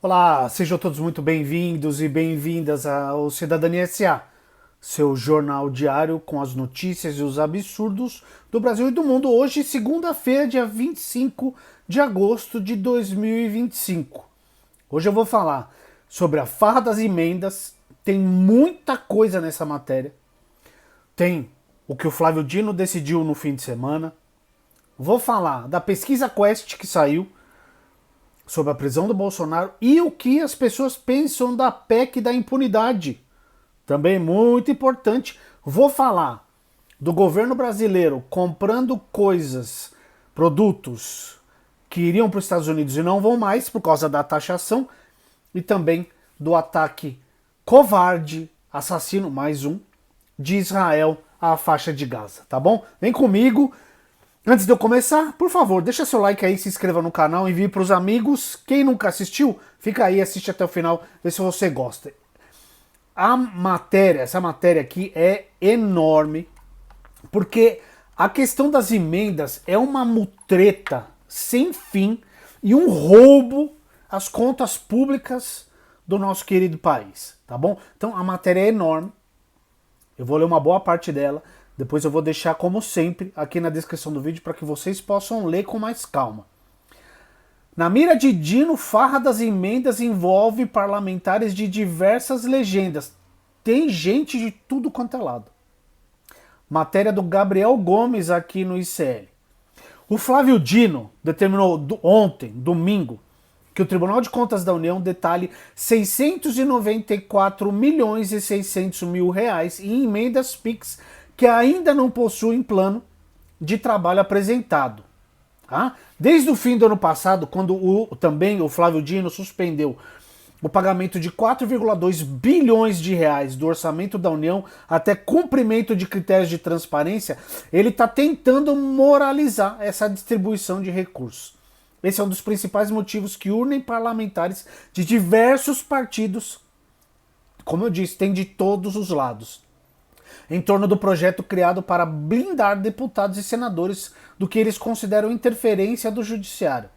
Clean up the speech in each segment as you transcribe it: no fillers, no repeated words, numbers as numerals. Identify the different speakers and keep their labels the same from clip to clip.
Speaker 1: Olá, sejam todos muito bem-vindos e bem-vindas ao Cidadania SA, seu jornal diário com as notícias e os absurdos do Brasil e do mundo. Hoje, segunda-feira, dia 25 de agosto de 2025. Hoje eu vou falar sobre a farra das emendas, tem muita coisa nessa matéria. Tem o que o Flávio Dino decidiu no fim de semana. Vou falar da pesquisa Quest que saiu sobre a prisão do Bolsonaro e o que as pessoas pensam da PEC da impunidade. Também muito importante. Vou falar do governo brasileiro comprando coisas, produtos que iriam para os Estados Unidos e não vão mais por causa da taxação, e também do ataque covarde, assassino, mais um, de Israel à faixa de Gaza, tá bom? Vem comigo. Antes de eu começar, por favor, deixa seu like aí, se inscreva no canal, envie para os amigos. Quem nunca assistiu, fica aí, assiste até o final, vê se você gosta. Essa matéria aqui é enorme, porque a questão das emendas é uma mutreta sem fim e um roubo às contas públicas do nosso querido país, tá bom? Então a matéria é enorme, eu vou ler uma boa parte dela. Depois eu vou deixar, como sempre, aqui na descrição do vídeo para que vocês possam ler com mais calma. Na mira de Dino, farra das emendas envolve parlamentares de diversas legendas. Tem gente de tudo quanto é lado. Matéria do Gabriel Gomes aqui no ICL. O Flávio Dino determinou ontem, domingo, que o Tribunal de Contas da União detalhe 694 milhões e 600 mil reais em emendas PIX que ainda não possuem plano de trabalho apresentado. Tá? Desde o fim do ano passado, quando também o Flávio Dino suspendeu o pagamento de 4,2 bilhões de reais do orçamento da União até cumprimento de critérios de transparência, ele está tentando moralizar essa distribuição de recursos. Esse é um dos principais motivos que unem parlamentares de diversos partidos, como eu disse, tem de todos os lados, em torno do projeto criado para blindar deputados e senadores do que eles consideram interferência do judiciário.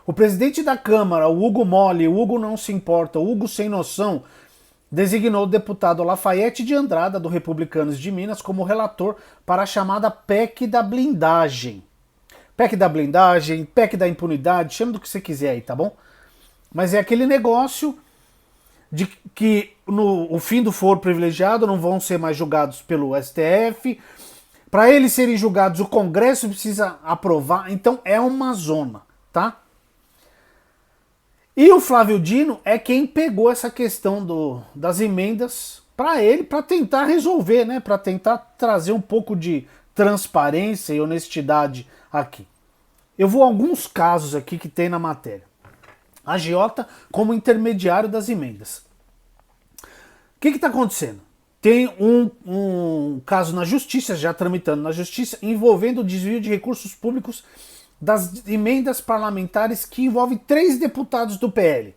Speaker 1: O presidente da Câmara, o Hugo Mole, o Hugo não se importa, o Hugo sem noção, designou o deputado Lafayette de Andrada, do Republicanos de Minas, como relator para a chamada PEC da blindagem. PEC da blindagem, PEC da impunidade, chama do que você quiser aí, tá bom? Mas é aquele negócio de que o fim do foro privilegiado não vão ser mais julgados pelo STF. Para eles serem julgados, o Congresso precisa aprovar. Então é uma zona, tá? E o Flávio Dino é quem pegou essa questão das emendas para ele, para tentar resolver, né? Para tentar trazer um pouco de transparência e honestidade aqui. Eu vou a alguns casos aqui que tem na matéria. Agiota como intermediário das emendas. O que está acontecendo? Tem um caso na justiça, já tramitando na justiça, envolvendo o desvio de recursos públicos das emendas parlamentares que envolvem 3 deputados do PL.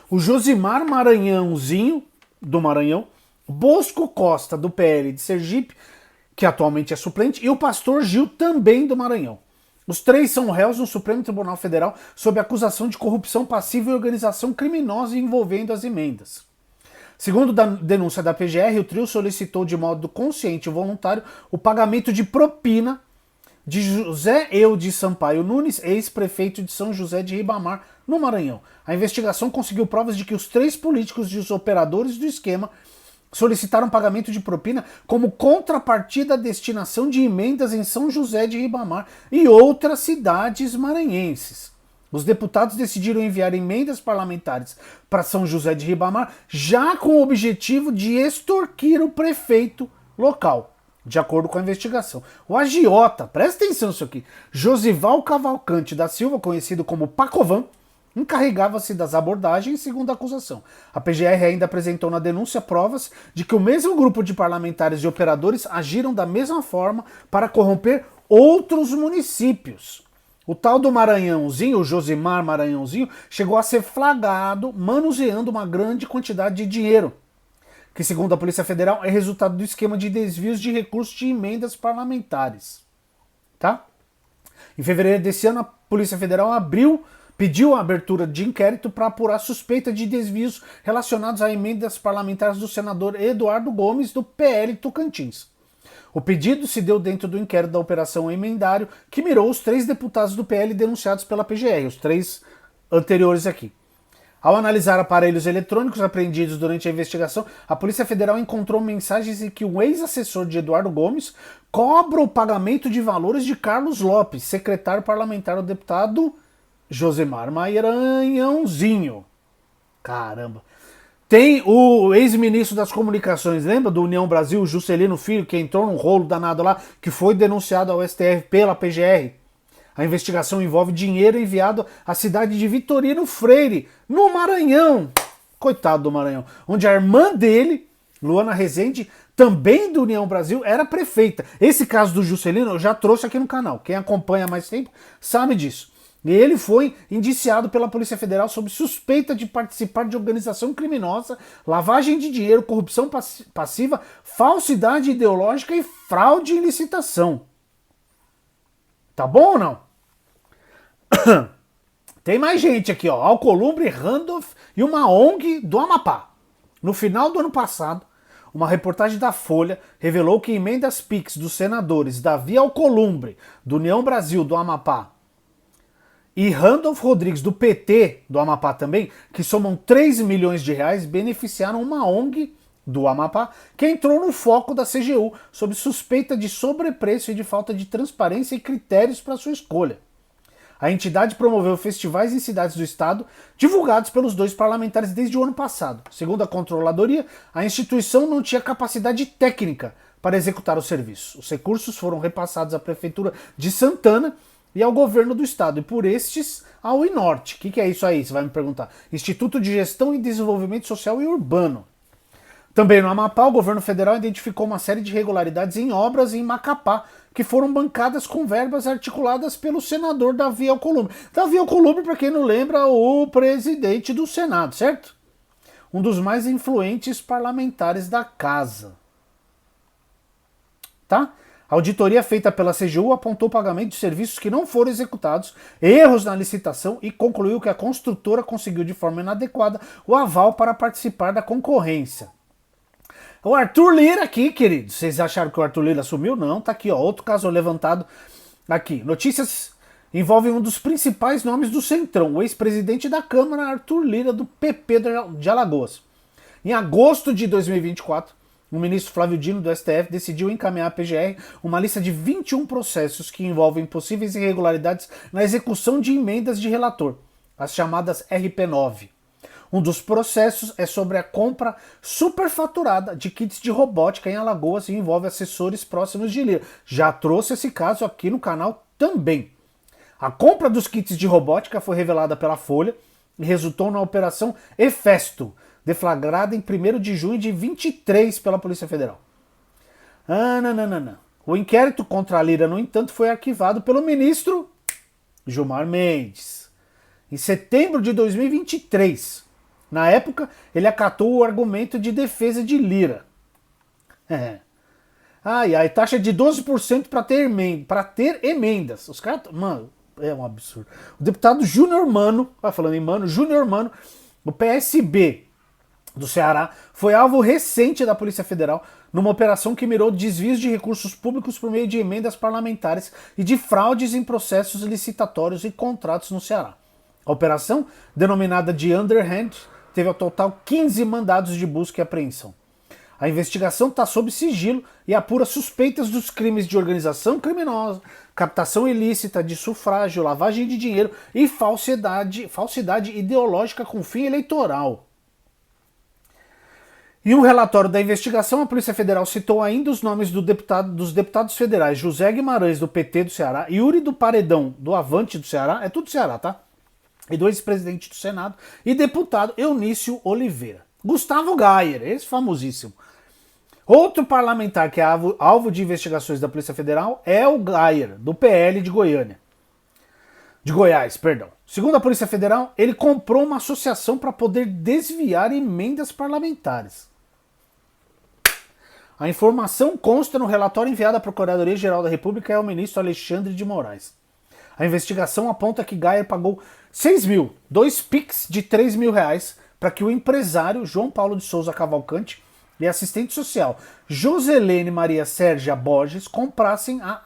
Speaker 1: O Josimar Maranhãozinho, do Maranhão, Bosco Costa, do PL de Sergipe, que atualmente é suplente, e o Pastor Gil, também do Maranhão. Os 3 são réus no Supremo Tribunal Federal sob acusação de corrupção passiva e organização criminosa envolvendo as emendas. Segundo a denúncia da PGR, o trio solicitou de modo consciente e voluntário o pagamento de propina de José Eudes Sampaio Nunes, ex-prefeito de São José de Ribamar, no Maranhão. A investigação conseguiu provas de que os 3 políticos e os operadores do esquema solicitaram pagamento de propina como contrapartida à destinação de emendas em São José de Ribamar e outras cidades maranhenses. Os deputados decidiram enviar emendas parlamentares para São José de Ribamar já com o objetivo de extorquir o prefeito local, de acordo com a investigação. O agiota, presta atenção nisso aqui, Josival Cavalcante da Silva, conhecido como Pacovan, encarregava-se das abordagens, segundo a acusação. A PGR ainda apresentou na denúncia provas de que o mesmo grupo de parlamentares e operadores agiram da mesma forma para corromper outros municípios. O tal do Maranhãozinho, o Josimar Maranhãozinho, chegou a ser flagrado manuseando uma grande quantidade de dinheiro, que, segundo a Polícia Federal, é resultado do esquema de desvios de recursos de emendas parlamentares. Tá? Em fevereiro desse ano, a Polícia Federal abriu pediu a abertura de inquérito para apurar suspeita de desvios relacionados a emendas parlamentares do senador Eduardo Gomes, do PL Tocantins. O pedido se deu dentro do inquérito da Operação Emendário, que mirou os 3 deputados do PL denunciados pela PGR, os 3 anteriores aqui. Ao analisar aparelhos eletrônicos apreendidos durante a investigação, a Polícia Federal encontrou mensagens em que o ex-assessor de Eduardo Gomes cobra o pagamento de valores de Carlos Lopes, secretário parlamentar do deputado Josemar Maranhãozinho. Caramba. Tem o ex-ministro das Comunicações, lembra do União Brasil, Juscelino Filho, que entrou num rolo danado lá, que foi denunciado ao STF pela PGR. A investigação envolve dinheiro enviado à cidade de Vitorino Freire, no Maranhão. Coitado do Maranhão. Onde a irmã dele, Luana Rezende, também do União Brasil, era prefeita. Esse caso do Juscelino eu já trouxe aqui no canal. Quem acompanha há mais tempo sabe disso. E ele foi indiciado pela Polícia Federal sob suspeita de participar de organização criminosa, lavagem de dinheiro, corrupção passiva, falsidade ideológica e fraude em licitação. Tá bom ou não? Tem mais gente aqui, ó. Alcolumbre, Randolph e uma ONG do Amapá. No final do ano passado, uma reportagem da Folha revelou que emendas PIX dos senadores Davi Alcolumbre, do União Brasil do Amapá, e Randolph Rodrigues, do PT do Amapá também, que somam 3 milhões de reais, beneficiaram uma ONG do Amapá, que entrou no foco da CGU sob suspeita de sobrepreço e de falta de transparência e critérios para sua escolha. A entidade promoveu festivais em cidades do estado, divulgados pelos 2 parlamentares desde o ano passado. Segundo a controladoria, a instituição não tinha capacidade técnica para executar o serviço. Os recursos foram repassados à Prefeitura de Santana e ao governo do estado, e por estes ao INORTE. O que é isso aí, você vai me perguntar? Instituto de Gestão e Desenvolvimento Social e Urbano. Também no Amapá, o governo federal identificou uma série de irregularidades em obras em Macapá, que foram bancadas com verbas articuladas pelo senador Davi Alcolumbre. Davi Alcolumbre, para quem não lembra, o presidente do Senado, certo? Um dos mais influentes parlamentares da casa. Tá? A auditoria feita pela CGU apontou pagamento de serviços que não foram executados, erros na licitação e concluiu que a construtora conseguiu de forma inadequada o aval para participar da concorrência. O Arthur Lira aqui, queridos. Vocês acharam que o Arthur Lira sumiu? Não, tá aqui, ó. Outro caso levantado aqui. Notícias envolvem um dos principais nomes do Centrão, o ex-presidente da Câmara, Arthur Lira, do PP de Alagoas. Em agosto de 2024, o ministro Flávio Dino, do STF, decidiu encaminhar à PGR uma lista de 21 processos que envolvem possíveis irregularidades na execução de emendas de relator, as chamadas RP9. Um dos processos é sobre a compra superfaturada de kits de robótica em Alagoas e envolve assessores próximos de Lira. Já trouxe esse caso aqui no canal também. A compra dos kits de robótica foi revelada pela Folha e resultou na Operação Hefesto, deflagrada em 1º de junho de 23 pela Polícia Federal. O inquérito contra a Lira, no entanto, foi arquivado pelo ministro Gilmar Mendes em setembro de 2023. Na época, ele acatou o argumento de defesa de Lira. Ai, taxa de 12% para ter emendas. Os caras... Mano, é um absurdo. O deputado Júnior Mano, falando em Mano, Júnior Mano, o PSB do Ceará, foi alvo recente da Polícia Federal numa operação que mirou desvios de recursos públicos por meio de emendas parlamentares e de fraudes em processos licitatórios e contratos no Ceará. A operação, denominada de Underhand, teve ao total 15 mandados de busca e apreensão. A investigação está sob sigilo e apura suspeitas dos crimes de organização criminosa, captação ilícita de sufrágio, lavagem de dinheiro e falsidade ideológica com fim eleitoral. Em um relatório da investigação, a Polícia Federal citou ainda os nomes dos deputados federais José Guimarães, do PT do Ceará, Yuri do Paredão, do Avante do Ceará, é tudo Ceará, tá? E do ex-presidente do Senado, e deputado Eunício Oliveira. Gustavo Gayer, esse famosíssimo. Outro parlamentar que é alvo de investigações da Polícia Federal é o Gayer, do PL de Goiânia. De Goiás, perdão. Segundo a Polícia Federal, ele comprou uma associação para poder desviar emendas parlamentares. A informação consta no relatório enviado à Procuradoria-Geral da República e ao ministro Alexandre de Moraes. A investigação aponta que Gayer pagou 6 mil, 2 PIX de 3 mil reais, para que o empresário João Paulo de Souza Cavalcante e a assistente social Joselene Maria Sérgia Borges comprassem a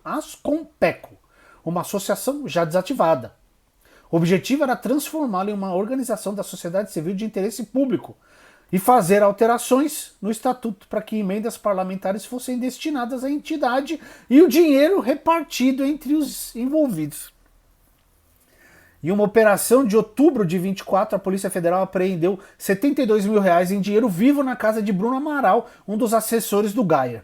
Speaker 1: Ascompeco, uma associação já desativada. O objetivo era transformá-la em uma organização da sociedade civil de interesse público e fazer alterações no estatuto para que emendas parlamentares fossem destinadas à entidade e o dinheiro repartido entre os envolvidos. Em uma operação de outubro de 24, a Polícia Federal apreendeu 72 mil reais em dinheiro vivo na casa de Bruno Amaral, um dos assessores do Gayer.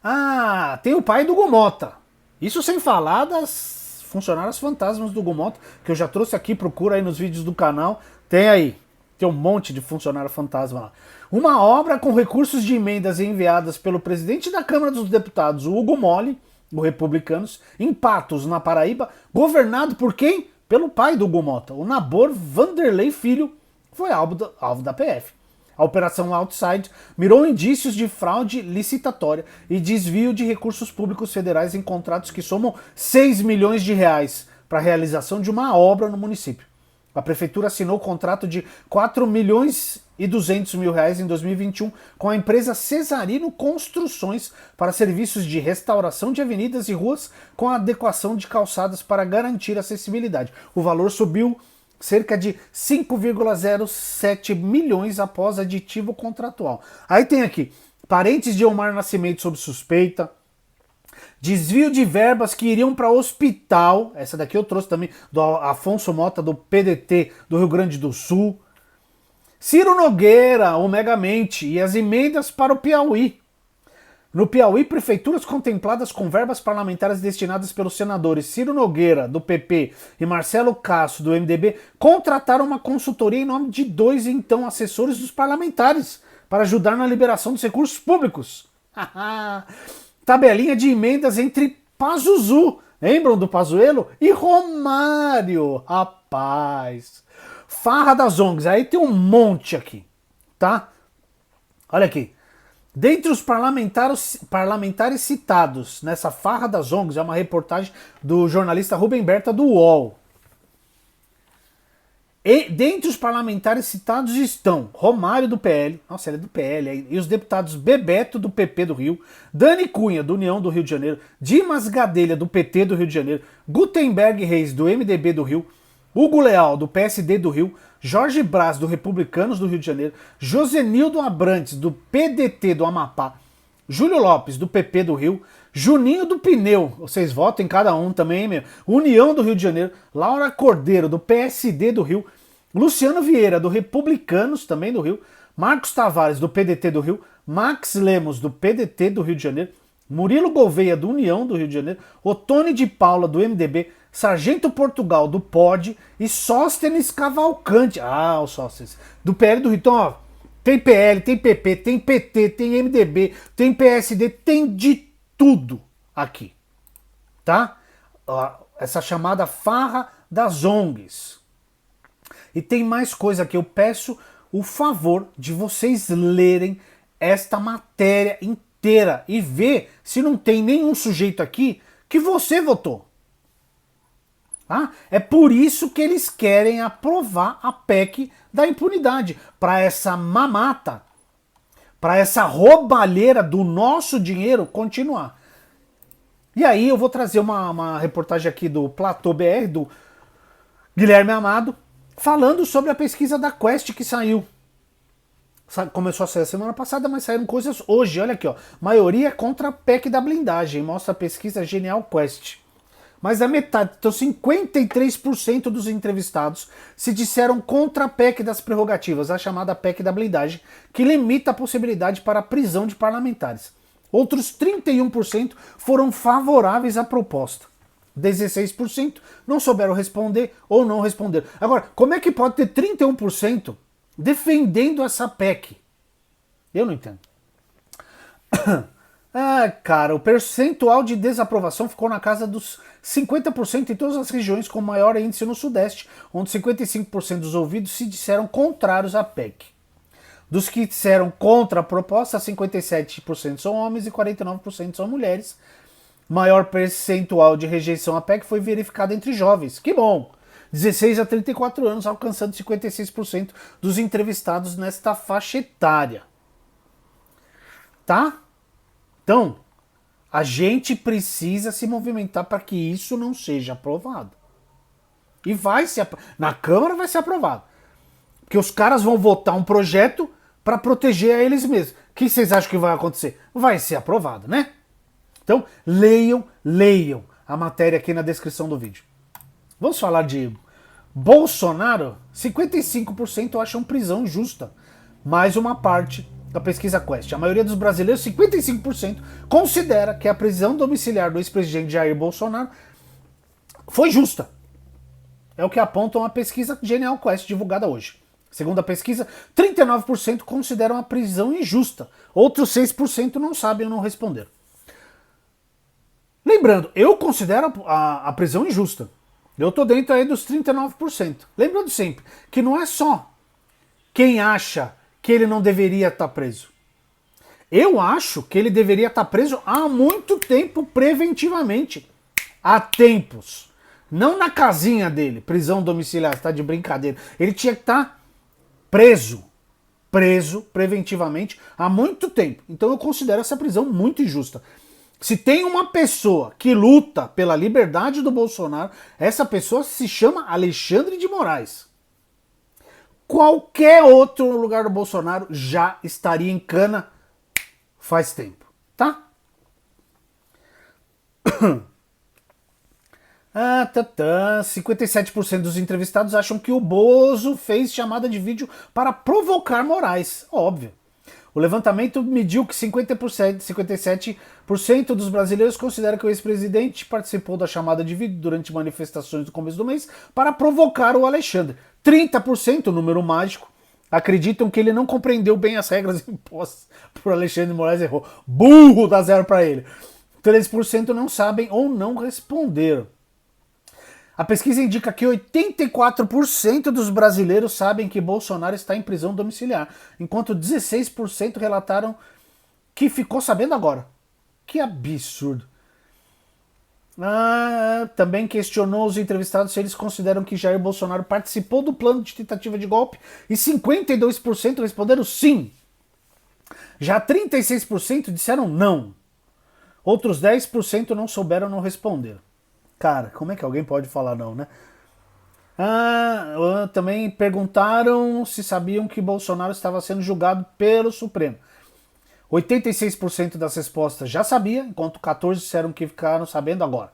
Speaker 1: Ah, tem o pai do Gumota. Isso sem falar das funcionárias fantasmas do Gumota, que eu já trouxe aqui, procura aí nos vídeos do canal. Tem aí, tem um monte de funcionário fantasma lá. Uma obra com recursos de emendas enviadas pelo presidente da Câmara dos Deputados, o Hugo Moli, o Republicanos, em Patos, na Paraíba, governado por quem? Pelo pai do Gumota, o Nabor Vanderlei Filho, foi alvo da PF. A Operação Outside mirou indícios de fraude licitatória e desvio de recursos públicos federais em contratos que somam 6 milhões de reais para a realização de uma obra no município. A prefeitura assinou o contrato de 4 milhões e 200 mil reais em 2021 com a empresa Cesarino Construções para serviços de restauração de avenidas e ruas com adequação de calçadas para garantir acessibilidade. O valor subiu cerca de 5,07 milhões após aditivo contratual. Aí tem aqui, parentes de Omar Nascimento sob suspeita, desvio de verbas que iriam para hospital, essa daqui eu trouxe também, do Afonso Mota, do PDT do Rio Grande do Sul, Ciro Nogueira, o Megamente, e as emendas para o Piauí. No Piauí, prefeituras contempladas com verbas parlamentares destinadas pelos senadores Ciro Nogueira, do PP, e Marcelo Castro, do MDB, contrataram uma consultoria em nome de 2 então assessores dos parlamentares para ajudar na liberação dos recursos públicos. Tabelinha de emendas entre Pazuzu, lembram do Pazuello? E Romário, rapaz. Farra das ONGs, aí tem um monte aqui, tá? Olha aqui. Dentre os parlamentares citados nessa farra das ONGs, é uma reportagem do jornalista Rubem Berta do UOL. E dentre os parlamentares citados estão Romário do PL, nossa, ele é do PL, e os deputados Bebeto do PP do Rio, Dani Cunha do União do Rio de Janeiro, Dimas Gadelha do PT do Rio de Janeiro, Gutenberg Reis do MDB do Rio, Hugo Leal do PSD do Rio, Jorge Braz do Republicanos do Rio de Janeiro, Josenildo Abrantes do PDT do Amapá, Júlio Lopes do PP do Rio, Juninho do Pneu, vocês votam em cada um também, meu, União do Rio de Janeiro, Laura Cordeiro do PSD do Rio, Luciano Vieira do Republicanos também do Rio, Marcos Tavares do PDT do Rio, Max Lemos do PDT do Rio de Janeiro, Murilo Gouveia do União do Rio de Janeiro, Otone de Paula do MDB, Sargento Portugal do POD e Sóstenes Cavalcante, o Sóstenes, do PL do Rio. Então, ó, tem PL, tem PP, tem PT, tem MDB, tem PSD, tem de tudo aqui, tá? Ó, essa chamada farra das ONGs. E tem mais coisa que eu peço o favor de vocês lerem esta matéria inteira e ver se não tem nenhum sujeito aqui que você votou. Ah, é por isso que eles querem aprovar a PEC da impunidade, para essa mamata, para essa roubalheira do nosso dinheiro continuar. E aí eu vou trazer uma reportagem aqui do Platô BR, do Guilherme Amado, falando sobre a pesquisa da Quest que saiu. Começou a sair a semana passada, mas saíram coisas hoje. Olha aqui, ó. Maioria contra a PEC da blindagem, mostra a pesquisa Genial Quest. Mais da metade, então 53% dos entrevistados se disseram contra a PEC das prerrogativas, a chamada PEC da blindagem, que limita a possibilidade para a prisão de parlamentares. Outros 31% foram favoráveis à proposta. 16% não souberam responder ou não responderam. Agora, como é que pode ter 31% defendendo essa PEC? Eu não entendo. Cara, o percentual de desaprovação ficou na casa dos 50% em todas as regiões com maior índice no Sudeste, onde 55% dos ouvidos se disseram contrários à PEC. Dos que disseram contra a proposta, 57% são homens e 49% são mulheres. Maior percentual de rejeição à PEC foi verificado entre jovens. Que bom! 16 a 34 anos, alcançando 56% dos entrevistados nesta faixa etária. Tá? Então, a gente precisa se movimentar para que isso não seja aprovado. E vai ser na Câmara vai ser aprovado. Porque os caras vão votar um projeto para proteger a eles mesmos. O que vocês acham que vai acontecer? Vai ser aprovado, né? Então, leiam a matéria aqui na descrição do vídeo. Vamos falar de Bolsonaro? 55% acham prisão justa. Mais uma parte da pesquisa Quest. A maioria dos brasileiros, 55%, considera que a prisão domiciliar do ex-presidente Jair Bolsonaro foi justa. É o que aponta uma pesquisa Genial Quest divulgada hoje. Segundo a pesquisa, 39% consideram a prisão injusta. Outros 6% não sabem ou não responderam. Lembrando, eu considero a prisão injusta. Eu tô dentro aí dos 39%. Lembrando sempre que não é só quem acha que ele não deveria estar preso. Eu acho que ele deveria estar preso há muito tempo, preventivamente. Há tempos. Não na casinha dele, prisão domiciliar, está de brincadeira. Ele tinha que estar preso preventivamente há muito tempo. Então eu considero essa prisão muito injusta. Se tem uma pessoa que luta pela liberdade do Bolsonaro, essa pessoa se chama Alexandre de Moraes. Qualquer outro no lugar do Bolsonaro já estaria em cana faz tempo, tá? 57% dos entrevistados acham que o Bozo fez chamada de vídeo para provocar Moraes. Óbvio. O levantamento mediu que 57% dos brasileiros consideram que o ex-presidente participou da chamada de vídeo durante manifestações do começo do mês para provocar o Alexandre. 30%, número mágico, acreditam que ele não compreendeu bem as regras impostas por Alexandre de Moraes e errou. Burro, dá zero para ele. 13% não sabem ou não responderam. A pesquisa indica que 84% dos brasileiros sabem que Bolsonaro está em prisão domiciliar, enquanto 16% relataram que ficou sabendo agora. Que absurdo. Também questionou os entrevistados se eles consideram que Jair Bolsonaro participou do plano de tentativa de golpe e 52% responderam sim. Já 36% disseram não. Outros 10% não souberam ou não responderam. Cara, como é que alguém pode falar não, né? Também perguntaram se sabiam que Bolsonaro estava sendo julgado pelo Supremo. 86% das respostas já sabia, enquanto 14% disseram que ficaram sabendo agora.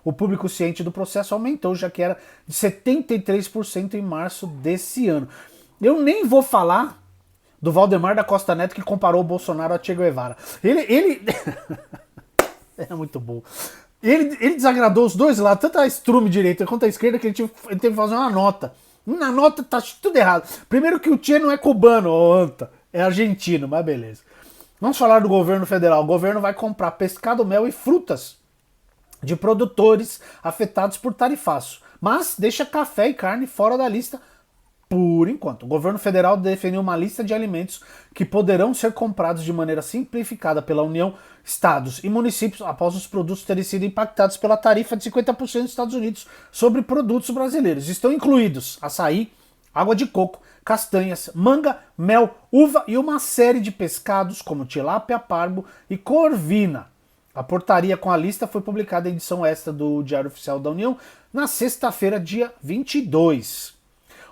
Speaker 1: O público ciente do processo aumentou, já que era de 73% em março desse ano. Eu nem vou falar do Valdemar da Costa Neto, que comparou o Bolsonaro a Che Guevara. Ele... é muito bom. Ele desagradou os dois lados, tanto a estrume direita quanto a esquerda, que ele teve que fazer uma nota. Na nota tá tudo errado. Primeiro que o Che não é cubano, anta, é argentino, mas beleza. Vamos falar do governo federal. O governo vai comprar pescado, mel e frutas de produtores afetados por tarifaço. Mas deixa café e carne fora da lista por enquanto. O governo federal definiu uma lista de alimentos que poderão ser comprados de maneira simplificada pela União, estados e municípios após os produtos terem sido impactados pela tarifa de 50% dos Estados Unidos sobre produtos brasileiros. Estão incluídos açaí, água de coco, castanhas, manga, mel, uva e uma série de pescados como tilápia, pargo e corvina. A portaria com a lista foi publicada em edição extra do Diário Oficial da União na sexta-feira, dia 22.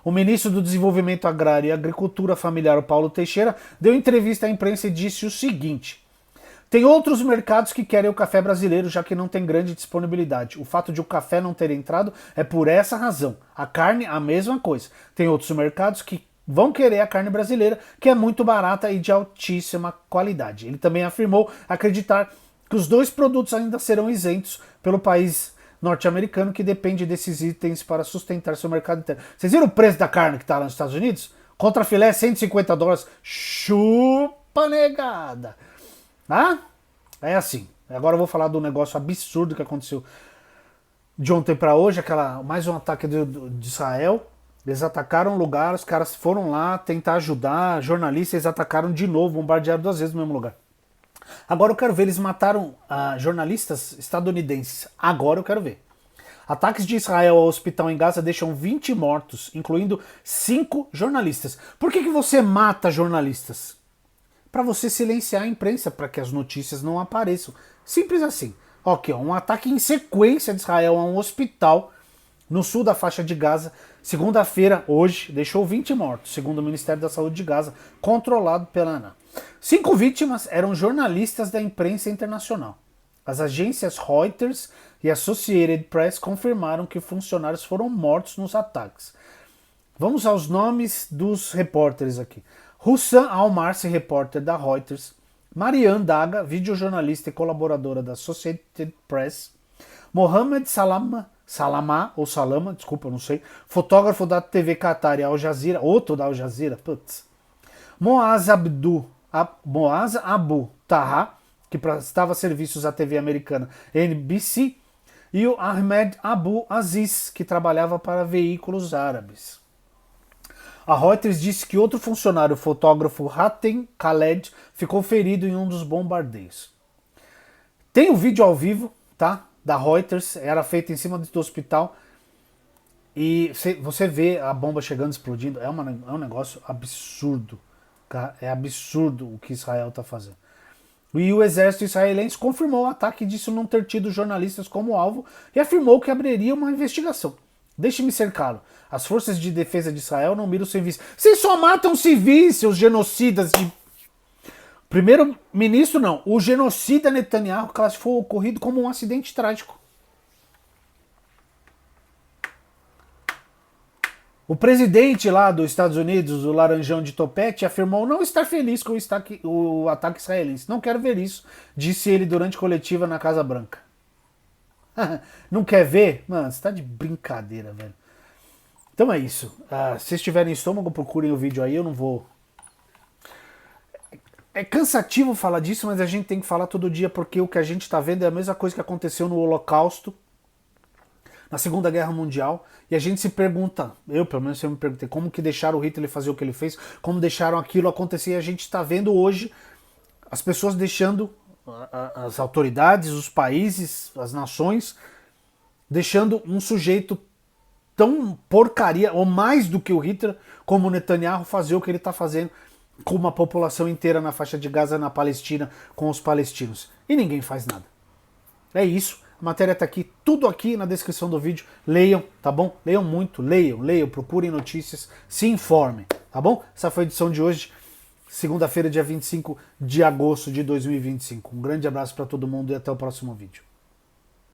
Speaker 1: O ministro do Desenvolvimento Agrário e Agricultura Familiar, o Paulo Teixeira, deu entrevista à imprensa e disse o seguinte: tem outros mercados que querem o café brasileiro, já que não tem grande disponibilidade. O fato de o café não ter entrado é por essa razão. A carne, a mesma coisa. Tem outros mercados que vão querer a carne brasileira, que é muito barata e de altíssima qualidade. Ele também afirmou acreditar que os dois produtos ainda serão isentos pelo país norte-americano, que depende desses itens para sustentar seu mercado interno. Vocês viram o preço da carne que está lá nos Estados Unidos? Contra filé, $150. Chupa, negada! É assim. Agora eu vou falar do negócio absurdo que aconteceu de ontem para hoje, mais um ataque de Israel. Eles atacaram um lugar, os caras foram lá tentar ajudar, jornalistas, eles atacaram de novo, bombardearam 2 vezes no mesmo lugar. Agora eu quero ver, eles mataram jornalistas estadunidenses. Agora eu quero ver. Ataques de Israel ao hospital em Gaza deixam 20 mortos, incluindo 5 jornalistas. Por que você mata jornalistas? Para você silenciar a imprensa, para que as notícias não apareçam. Simples assim. Ok, um ataque em sequência de Israel a um hospital no sul da faixa de Gaza, segunda-feira, hoje, deixou 20 mortos, segundo o Ministério da Saúde de Gaza, controlado pela ANA. 5 vítimas eram jornalistas da imprensa internacional. As agências Reuters e Associated Press confirmaram que funcionários foram mortos nos ataques. Vamos aos nomes dos repórteres aqui. Hussam Al-Marsi, repórter da Reuters. Marianne Daga, videojornalista e colaboradora da Associated Press. Mohamed Salama, desculpa, eu não sei, fotógrafo da TV Qatar e Al Jazeera, outro da Al Jazeera, putz. Moaz Abu Taha, que prestava serviços à TV americana NBC, e o Ahmed Abu Aziz, que trabalhava para veículos árabes. A Reuters disse que outro funcionário, o fotógrafo Hatem Khaled, ficou ferido em um dos bombardeios. Tem o vídeo ao vivo, tá? Da Reuters, era feito em cima do hospital, e você vê a bomba chegando, explodindo, é um negócio absurdo, cara. É absurdo o que Israel está fazendo. E o exército israelense confirmou o ataque e disse não ter tido jornalistas como alvo e afirmou que abriria uma investigação. Deixe-me ser claro, as forças de defesa de Israel não miram civis. Vocês só matam civis, seus genocidas de... Primeiro-ministro não, o genocida Netanyahu classificou o ocorrido como um acidente trágico. O presidente lá dos Estados Unidos, o Laranjão de Topete, afirmou não estar feliz com o ataque israelense. Não quero ver isso, disse ele durante coletiva na Casa Branca. Não quer ver? Mano, você tá de brincadeira, velho. Então é isso. Se vocês tiverem estômago, procurem o vídeo aí, eu não vou... É cansativo falar disso, mas a gente tem que falar todo dia, porque o que a gente tá vendo é a mesma coisa que aconteceu no Holocausto, na Segunda Guerra Mundial, e a gente se pergunta, eu pelo menos eu me perguntei, como que deixaram o Hitler fazer o que ele fez, como deixaram aquilo acontecer, e a gente está vendo hoje as pessoas deixando, as autoridades, os países, as nações, deixando um sujeito tão porcaria, ou mais do que o Hitler, como o Netanyahu, fazer o que ele está fazendo com uma população inteira na faixa de Gaza, na Palestina, com os palestinos. E ninguém faz nada. É isso. A matéria está aqui, tudo aqui na descrição do vídeo. Leiam, tá bom? Leiam muito, leiam, procurem notícias, se informem, tá bom? Essa foi a edição de hoje, segunda-feira, dia 25 de agosto de 2025. Um grande abraço para todo mundo e até o próximo vídeo.